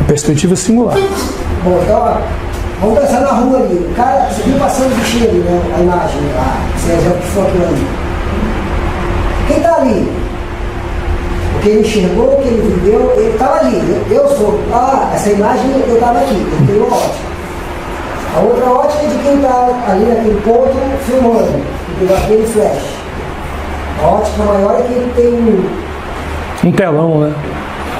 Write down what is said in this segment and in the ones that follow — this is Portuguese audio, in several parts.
Perspectiva singular. Bom, então, ó, vamos pensar na rua ali. O cara, você viu passando o bichinho ali, né? A imagem, seja o que for aquilo ali. Quem está ali? O que ele enxergou, o que ele viveu, ele estava ali. Eu sou. Essa imagem eu estava aqui, eu tenho uma ótica. A outra ótica é de quem está ali naquele ponto filmando, aquele flash. A ótica maior é que ele tem um telão, né?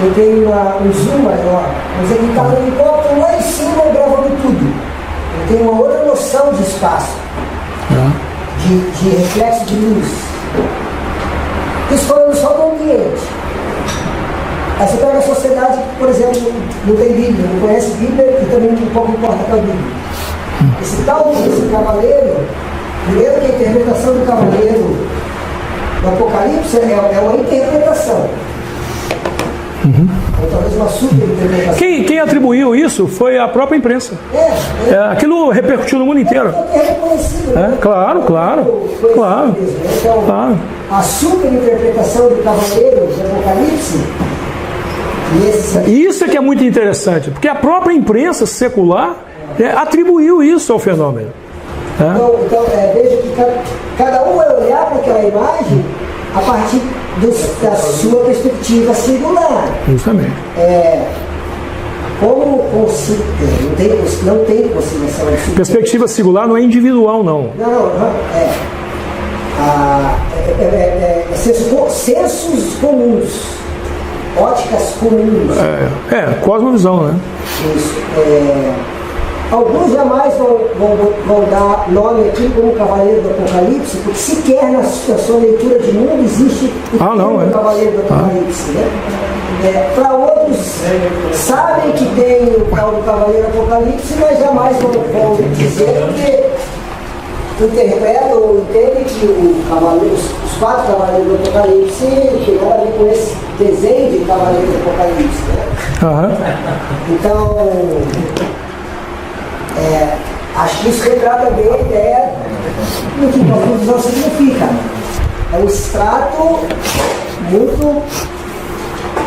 Ele tem um zoom maior. Mas ele está no helicóptero lá em cima gravando tudo. Ele tem uma outra noção de espaço, de reflexo de luz. Isso falando só do ambiente. Aí você pega a sociedade que, por exemplo, não tem Bíblia, não conhece Bíblia e também um pouco importa com a Bíblia. Esse tal desse cavaleiro, primeiro que a interpretação do cavaleiro do Apocalipse é uma interpretação. Ou talvez uma superinterpretação. Quem atribuiu isso foi a própria imprensa. Aquilo repercutiu no mundo inteiro. É reconhecido. Claro. Então, a superinterpretação do cavaleiro do Apocalipse. Isso é que é muito interessante, porque a própria imprensa secular atribuiu isso ao fenômeno. Então veja que cada um vai olhar para aquela imagem a partir da sua perspectiva singular. Justamente. Como não tem conciliação. Perspectiva singular não é individual, não. Sensos comuns. Óticas comuns. Cosmovisão, né? Isso. Alguns jamais vão dar nome aqui como Cavaleiro do Apocalipse, porque sequer na sua leitura de mundo existe o Cavaleiro do Apocalipse. Né? Para outros, sabem que tem o tal do Cavaleiro do Apocalipse, mas jamais vão dizer porque interpretam ou entendem que os 4 Cavaleiros do Apocalipse tem nada a ver com esse desenho de Cavaleiro do Apocalipse. Né? Então, acho que isso retrata bem a ideia do que a confusão significa. É um extrato muito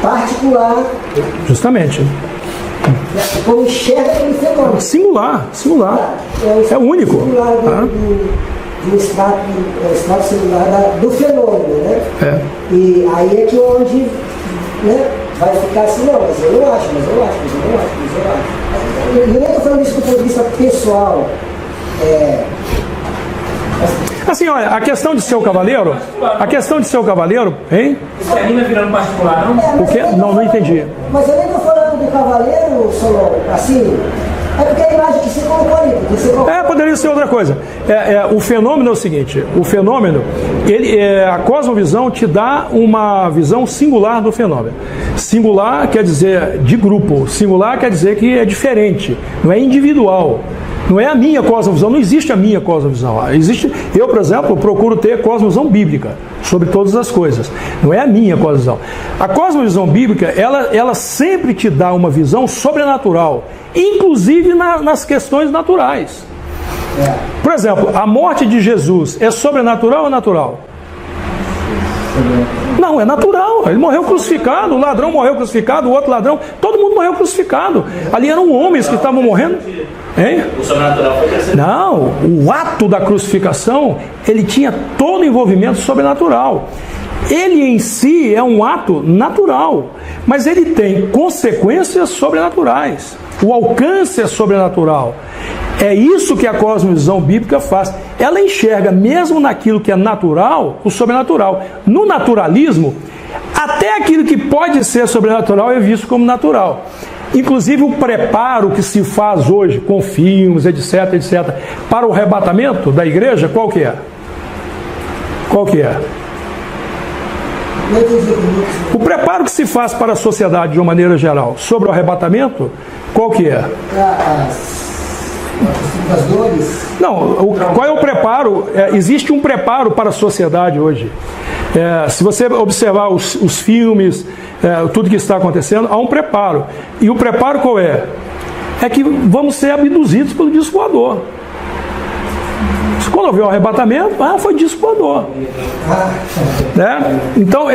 particular. Justamente. Como enxerga aquele fenômeno. Singular. É único. Singular do extrato singular do fenômeno, né? E aí é que onde, né, vai ficar assim, não, mas eu não acho. Eu nem estou falando isso do ponto de vista pessoal. Assim, olha, a questão de ser o cavaleiro, hein? Isso termina virando particular, não? O quê? Não entendi. Mas eu nem estou falando do cavaleiro, Solon, assim, é porque a imagem que você colocou ali. Poderia ser outra coisa. O fenômeno é o seguinte, a cosmovisão te dá uma visão singular do fenômeno. Singular quer dizer de grupo, singular quer dizer que é diferente, não é individual. Não é a minha cosmovisão, não existe a minha cosmovisão. Eu, por exemplo, procuro ter cosmovisão bíblica sobre todas as coisas. Não é a minha cosmovisão. A cosmovisão bíblica, ela sempre te dá uma visão sobrenatural, inclusive nas questões naturais. Por exemplo, a morte de Jesus é sobrenatural ou natural? Não, é natural. Ele morreu crucificado, o ladrão morreu crucificado, o outro ladrão, todo mundo morreu crucificado. Ali eram homens que estavam morrendo. Hein? O sobrenatural foi terceiro. Não, o ato da crucificação, ele tinha todo o envolvimento sobrenatural. Ele em si é um ato natural, mas ele tem consequências sobrenaturais. O alcance é sobrenatural. É isso que a cosmovisão bíblica faz. Ela enxerga, mesmo naquilo que é natural, o sobrenatural. No naturalismo, até aquilo que pode ser sobrenatural é visto como natural. Inclusive o preparo que se faz hoje, com filmes, etc., para o arrebatamento da igreja, qual que é? O preparo que se faz para a sociedade de uma maneira geral, sobre o arrebatamento, qual que é? As dores? Não, qual é o preparo? Existe um preparo para a sociedade hoje. Se você observar os filmes, tudo que está acontecendo, há um preparo. E o preparo qual é? É que vamos ser abduzidos pelo disco voador. Quando houver o arrebatamento, foi disso que andou. Né? Então,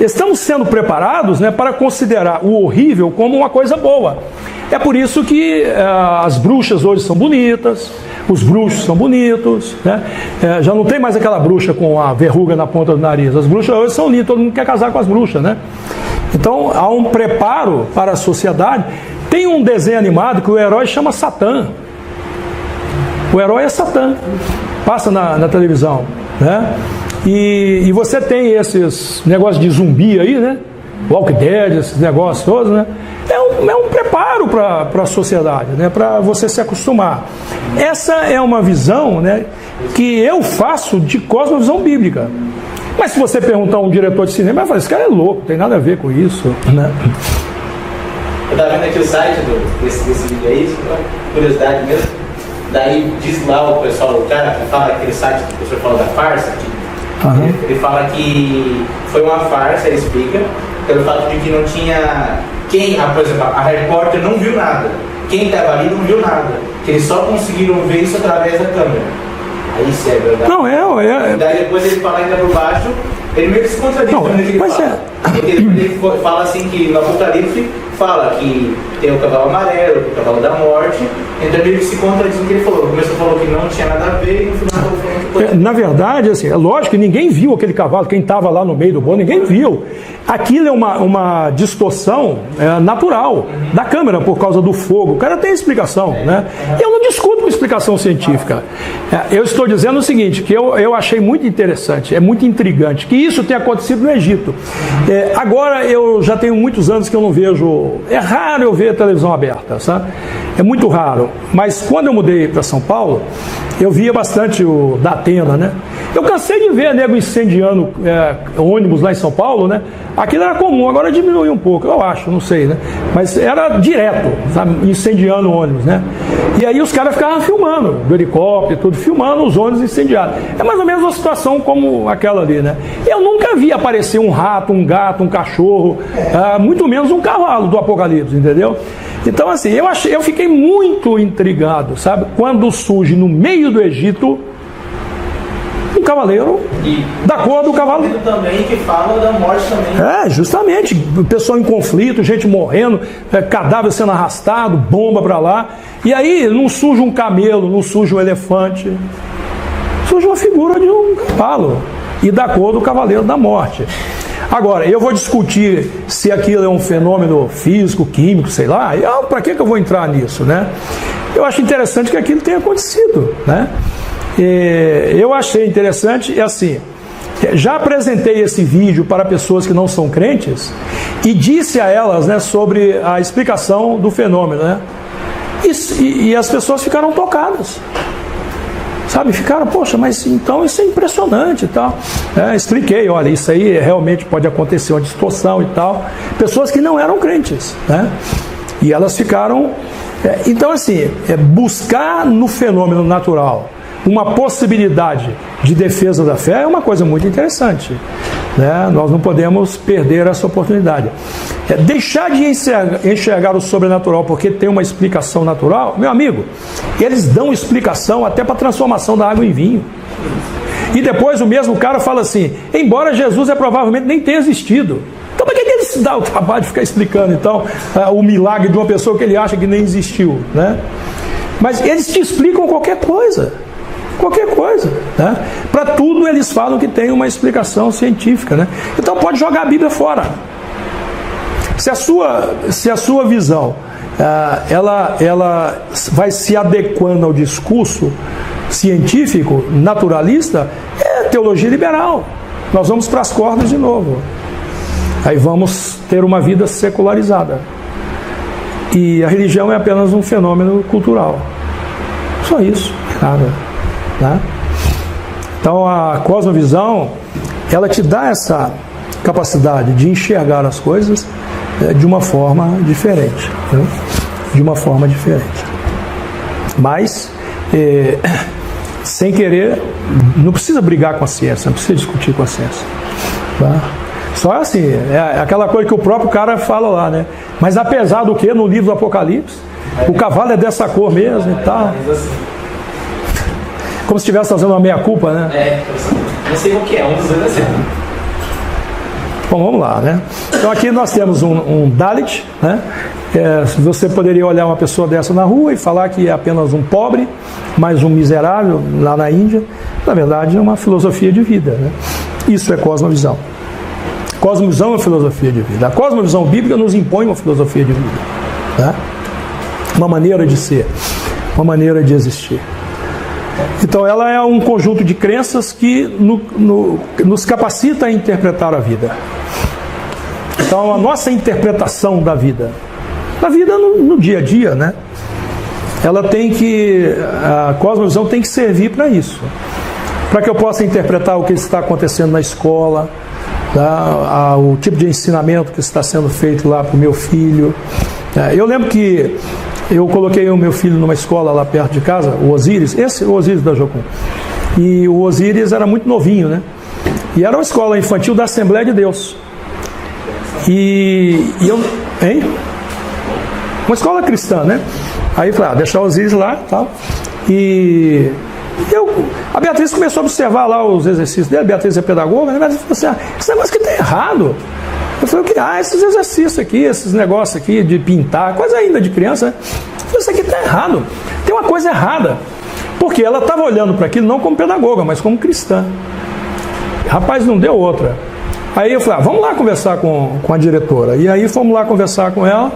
estamos sendo preparados, né, para considerar o horrível como uma coisa boa. É por isso que as bruxas hoje são bonitas, os bruxos são bonitos, né? Já não tem mais aquela bruxa com a verruga na ponta do nariz. As bruxas hoje são lindas, todo mundo quer casar com as bruxas, né? Então, há um preparo para a sociedade. Tem um desenho animado que o herói chama Satã. O herói é Satã. Passa na televisão, né? E você tem esses negócios de zumbi aí, né? Walking Dead, esses negócios todos, né? É um preparo para a sociedade, né? Para você se acostumar. Essa é uma visão, né, que eu faço de cosmovisão bíblica. Mas se você perguntar a um diretor de cinema, vai falar, esse cara é louco, não tem nada a ver com isso, né? Eu estava vendo aqui o site desse vídeo aí, curiosidade mesmo. Daí diz lá o pessoal, o cara que fala, aquele site que o professor falou da farsa, ele fala que foi uma farsa, ele explica, pelo fato de que não tinha por exemplo, a repórter não viu nada, quem estava ali não viu nada, que eles só conseguiram ver isso através da câmera. Aí isso é verdade. Não, Daí depois ele fala ainda por baixo, ele meio que se contradiz quando ele fala. Ele fala assim que no Apocalipse fala que tem o cavalo amarelo, o cavalo da morte, então ele se contradiz no que ele falou. No começo falou que não tinha nada a ver e no final falou. Na verdade, assim, é lógico que ninguém viu aquele cavalo, quem estava lá no meio do bolo, ninguém viu. Aquilo é uma distorção natural da câmera por causa do fogo. O cara tem explicação, né? Eu não discuto com explicação científica. Eu estou dizendo o seguinte, que eu achei muito interessante, é muito intrigante, que isso tenha acontecido no Egito. Agora eu já tenho muitos anos que eu não vejo, é raro eu ver a televisão aberta, sabe? É muito raro. Mas quando eu mudei para São Paulo, eu via bastante o da Atena, né? Eu cansei de ver nego incendiando ônibus lá em São Paulo, né? Aquilo era comum, agora diminuiu um pouco, eu acho, não sei, né? Mas era direto, sabe? Incendiando ônibus, né? E aí os caras ficavam filmando, do helicóptero, tudo, filmando os ônibus incendiados. É mais ou menos uma situação como aquela ali, né? Eu nunca vi aparecer um rato, um gato, um cachorro, muito menos um cavalo do Apocalipse, entendeu? Então, assim, eu fiquei muito intrigado, sabe? Quando surge no meio do Egito um cavaleiro da cor do cavalo. Também que fala da morte também. Justamente. Pessoal em conflito, gente morrendo, cadáver sendo arrastado, bomba para lá. E aí não surge um camelo, não surge um elefante. Surge uma figura de um cavalo e da cor do cavaleiro da morte. Agora, eu vou discutir se aquilo é um fenômeno físico, químico, sei lá. Para que eu vou entrar nisso, né? Eu acho interessante que aquilo tenha acontecido, né? Eu achei interessante, assim, já apresentei esse vídeo para pessoas que não são crentes e disse a elas, né, sobre a explicação do fenômeno, né? E as pessoas ficaram tocadas. Sabe, ficaram, poxa, mas então isso é impressionante e tal. Expliquei, olha, isso aí realmente pode acontecer, uma distorção e tal. Pessoas que não eram crentes, né? E elas ficaram... Então, assim, buscar no fenômeno natural uma possibilidade de defesa da fé é uma coisa muito interessante, né? Nós não podemos perder essa oportunidade. Deixar de enxergar o sobrenatural porque tem uma explicação natural, meu amigo, eles dão explicação até para a transformação da água em vinho. E depois o mesmo cara fala assim, embora Jesus provavelmente nem tenha existido. Então para que ele se dá o trabalho de ficar explicando então o milagre de uma pessoa que ele acha que nem existiu, né? Mas eles te explicam qualquer coisa, né? Para tudo eles falam que tem uma explicação científica, né? Então pode jogar a Bíblia fora. Se a sua visão ela vai se adequando ao discurso científico, naturalista, é teologia liberal. Nós vamos para as cordas de novo. Aí vamos ter uma vida secularizada. E a religião é apenas um fenômeno cultural. Só isso, nada. Né? Então a cosmovisão, ela te dá essa capacidade de enxergar as coisas de uma forma diferente, né? De uma forma diferente. Mas sem querer, não precisa brigar com a ciência, não precisa discutir com a ciência, tá? Só assim, é aquela coisa que o próprio cara fala lá, né? Mas apesar do que, no livro do Apocalipse, o cavalo é dessa cor mesmo e tal. como se estivesse fazendo uma meia-culpa, né? Não sei o que é, um dos dois é. Bom, vamos lá, né? Então aqui nós temos um Dalit, né? Você poderia olhar uma pessoa dessa na rua e falar que é apenas um pobre, mais um miserável lá na Índia. Na verdade, é uma filosofia de vida, né? Isso é cosmovisão. Cosmovisão é uma filosofia de vida. A cosmovisão bíblica nos impõe uma filosofia de vida, né? Uma maneira de ser, uma maneira de existir. Então ela é um conjunto de crenças que nos capacita a interpretar a vida. Então a nossa interpretação da vida no dia a dia, né? A cosmovisão tem que servir para isso. Para que eu possa interpretar o que está acontecendo na escola, tá? O tipo de ensinamento que está sendo feito lá para o meu filho. Eu lembro que eu coloquei o meu filho numa escola lá perto de casa, o Osíris, o Osíris da Jocum. E o Osíris era muito novinho, né? E era uma escola infantil da Assembleia de Deus. Hein? Uma escola cristã, né? Aí eu falei, deixar o Osíris lá e tal. A Beatriz começou a observar lá os exercícios dele. A Beatriz é pedagoga, né? Mas falou assim, esse negócio aqui está errado. Eu falei, esses exercícios aqui, esses negócios aqui de pintar, coisa ainda de criança, né? Eu falei, isso aqui está errado. Tem uma coisa errada. Porque ela estava olhando para aquilo não como pedagoga, mas como cristã. Rapaz, não deu outra. Aí eu falei, vamos lá conversar com a diretora. E aí fomos lá conversar com ela.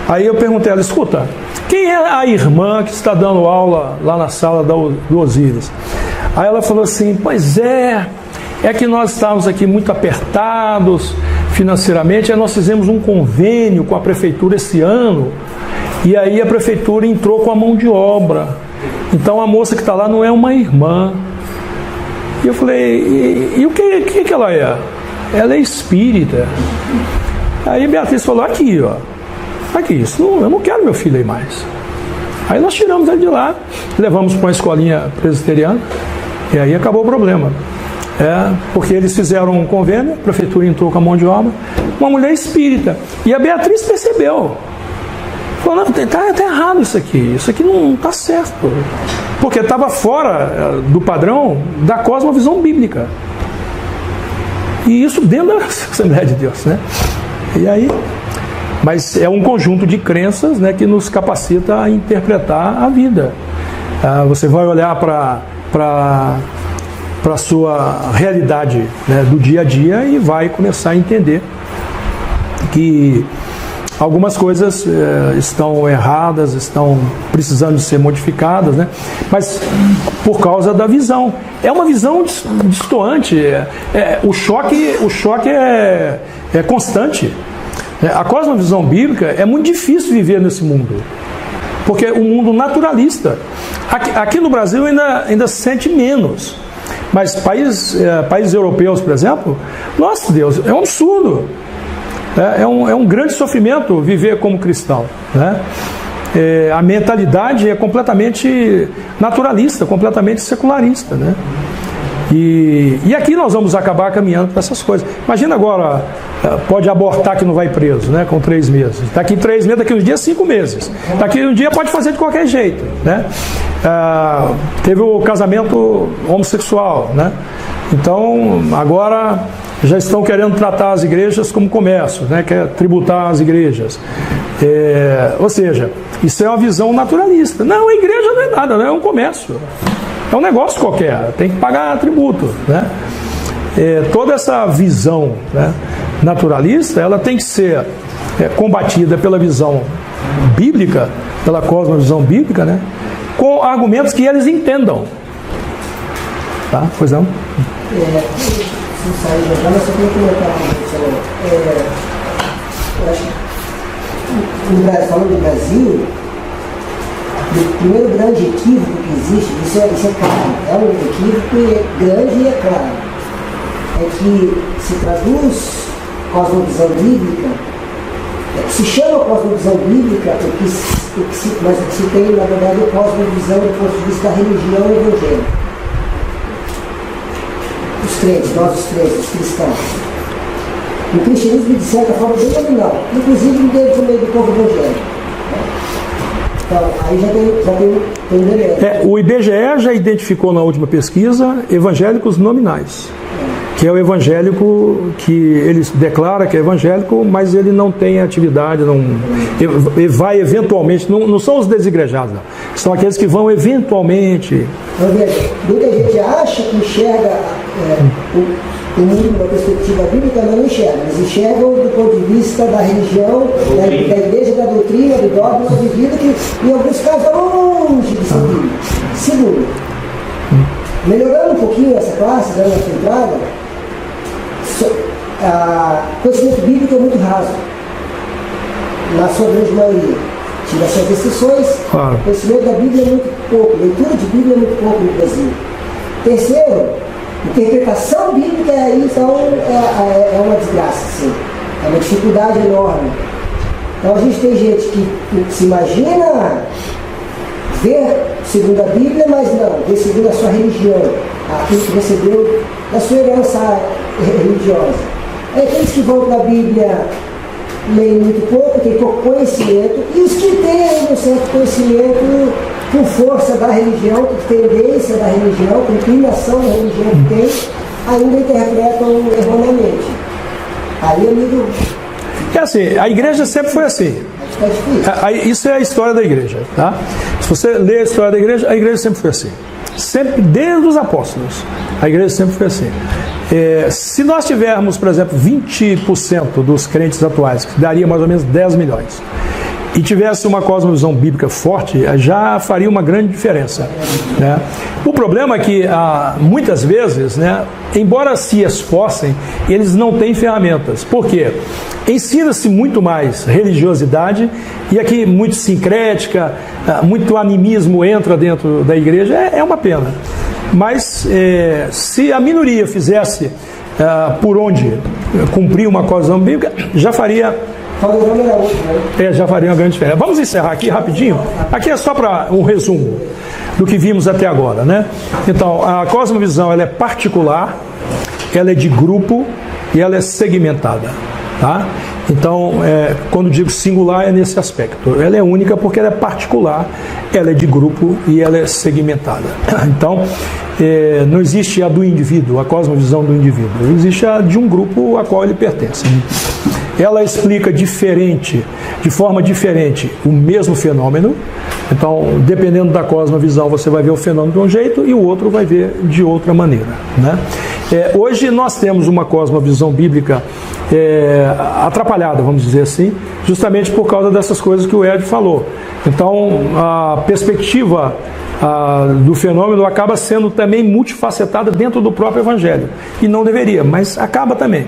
Aí eu perguntei a ela, escuta, quem é a irmã que está dando aula lá na sala do Osíris? Aí ela falou assim, pois é que nós estávamos aqui muito apertados financeiramente, aí nós fizemos um convênio com a prefeitura esse ano, e aí a prefeitura entrou com a mão de obra. Então a moça que está lá não é uma irmã. E eu falei, e o que ela é? Ela é espírita. Aí a Beatriz falou, aqui, eu não quero meu filho aí mais. Aí nós tiramos ele de lá, levamos para uma escolinha presbiteriana, e aí acabou o problema. Porque eles fizeram um convênio, a prefeitura entrou com a mão de obra, uma mulher espírita. E a Beatriz percebeu. Falou, não, está errado isso aqui não está certo. Porque estava fora do padrão da cosmovisão bíblica. E isso dentro da Assembleia de Deus, né? E aí, mas é um conjunto de crenças, né, que nos capacita a interpretar a vida. Você vai olhar para a sua realidade, né, do dia a dia e vai começar a entender que algumas coisas estão erradas, estão precisando de ser modificadas, né? Mas por causa da visão. É uma visão distoante. O choque é constante. A cosmovisão bíblica é muito difícil viver nesse mundo. Porque o mundo naturalista. Aqui no Brasil ainda se sente menos. Mas países europeus, por exemplo, nossa Deus, é um absurdo. É um grande sofrimento viver como cristão, né? A mentalidade é completamente naturalista, completamente secularista, né? E aqui nós vamos acabar caminhando para essas coisas. Imagina agora, pode abortar que não vai preso, né? Com 3 meses. Daqui 3 meses, daqui uns dias 5 meses. Daqui um dia pode fazer de qualquer jeito, né? Teve o casamento homossexual, né? Então agora já estão querendo tratar as igrejas como comércio, né? Quer tributar as igrejas. Ou seja, isso é uma visão naturalista. Não, a igreja não é nada, não é um comércio. É um negócio qualquer, tem que pagar tributo, né? Toda essa visão, né, naturalista, ela tem que ser combatida pela visão bíblica, pela cosmovisão bíblica, né? Com argumentos que eles entendam. Tá? Pois não? Mas eu tenho que comentar eu acho que falando do Brasil, o primeiro grande equívoco que existe, isso é claro, é um equívoco grande e é claro, é que se traduz cosmovisão bíblica, se chama cosmovisão bíblica, mas o que se tem, na verdade, é cosmovisão do ponto de vista da religião evangélica. Os crentes, nós os crentes, os cristãos. O cristianismo, de certa forma, bem nominal, inclusive dentro do meio do povo evangélico. Então, Aí já tem beleza. O IBGE já identificou na última pesquisa evangélicos nominais, que é o evangélico que ele declara que é evangélico, mas ele não tem atividade, ele vai eventualmente, não são os desigrejados, não. São aqueles que vão eventualmente. Muita gente acha que enxerga o mundo da perspectiva bíblica, não enxerga. Eles enxergam do ponto de vista da religião, da igreja, da doutrina, do dogma de vida, que em alguns casos está longe de ser bíblico. Segundo, melhorando um pouquinho essa classe, dando essa entrada, conhecimento bíblico é muito raso, na sua grande maioria. Tira suas restrições, conhecimento da Bíblia é muito pouco, leitura de Bíblia é muito pouco no Brasil. Terceiro, interpretação bíblica aí, então, é uma desgraça, sim. É uma dificuldade enorme. Então a gente tem gente que se imagina ver segundo a Bíblia, mas não, ver segundo a sua religião, aquilo que recebeu da sua herança religiosa. Aí aqueles que vão para a Bíblia leem muito pouco, têm pouco conhecimento, e os que têm ainda um certo conhecimento por força da religião, por tendência da religião, por inclinação da religião que tem, ainda interpretam erroneamente. Aí, amigo... É assim, a igreja sempre foi assim. Isso é a história da igreja, tá? Se você ler a história da igreja, a igreja sempre foi assim. Sempre, desde os apóstolos, a igreja sempre foi assim. Se nós tivermos, por exemplo, 20% dos crentes atuais, que daria mais ou menos 10 milhões, e tivesse uma cosmovisão bíblica forte, já faria uma grande diferença, né? O problema é que, muitas vezes, né, embora se esforcem, eles não têm ferramentas. Por quê? Ensina-se muito mais religiosidade, e aqui muito sincrética, muito animismo entra dentro da igreja, é uma pena. Mas se a minoria fizesse por onde cumprir uma cosmovisão bíblica, já faria uma grande diferença. Vamos encerrar aqui rapidinho. Aqui é só para um resumo do que vimos até agora, né? Então, a cosmovisão ela é particular, ela é de grupo e ela é segmentada, tá? Então, quando digo singular é nesse aspecto. Ela é única porque ela é particular, ela é de grupo e ela é segmentada. Então, não existe a do indivíduo, a cosmovisão do indivíduo. Existe a de um grupo a qual ele pertence. Ela explica de forma diferente o mesmo fenômeno. Então, dependendo da cosmovisão, você vai ver o fenômeno de um jeito e o outro vai ver de outra maneira, né? Hoje nós temos uma cosmovisão bíblica atrapalhada, vamos dizer assim, justamente por causa dessas coisas que o Ed falou. Então, a perspectiva do fenômeno acaba sendo também multifacetada dentro do próprio Evangelho. E não deveria, mas acaba também,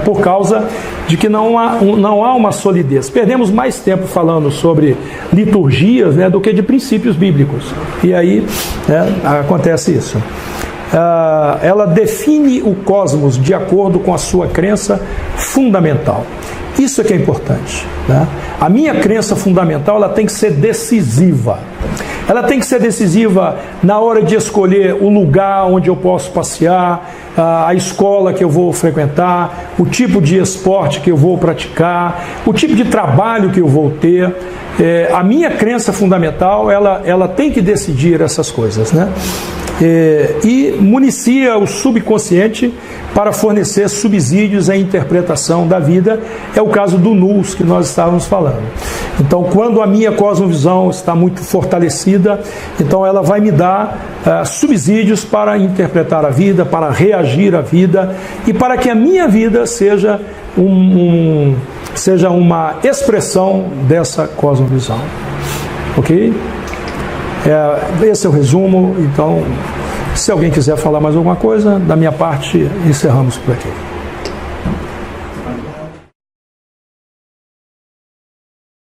por causa de que não há uma solidez. Perdemos mais tempo falando sobre liturgias, né, do que de princípios bíblicos. E aí acontece isso. Ela define o cosmos de acordo com a sua crença fundamental. Isso é que é importante, né? A minha crença fundamental ela tem que ser decisiva. Ela tem que ser decisiva na hora de escolher o lugar onde eu posso passear, a escola que eu vou frequentar, o tipo de esporte que eu vou praticar, o tipo de trabalho que eu vou ter. A minha crença fundamental ela tem que decidir essas coisas, né? E municia o subconsciente para fornecer subsídios à interpretação da vida. É o caso do nous que nós estávamos falando. Então, quando a minha cosmovisão está muito fortalecida, então ela vai me dar subsídios para interpretar a vida, para reagir à vida e para que a minha vida seja uma expressão dessa cosmovisão. Ok? Esse é o resumo. Então, se alguém quiser falar mais alguma coisa, da minha parte, encerramos por aqui.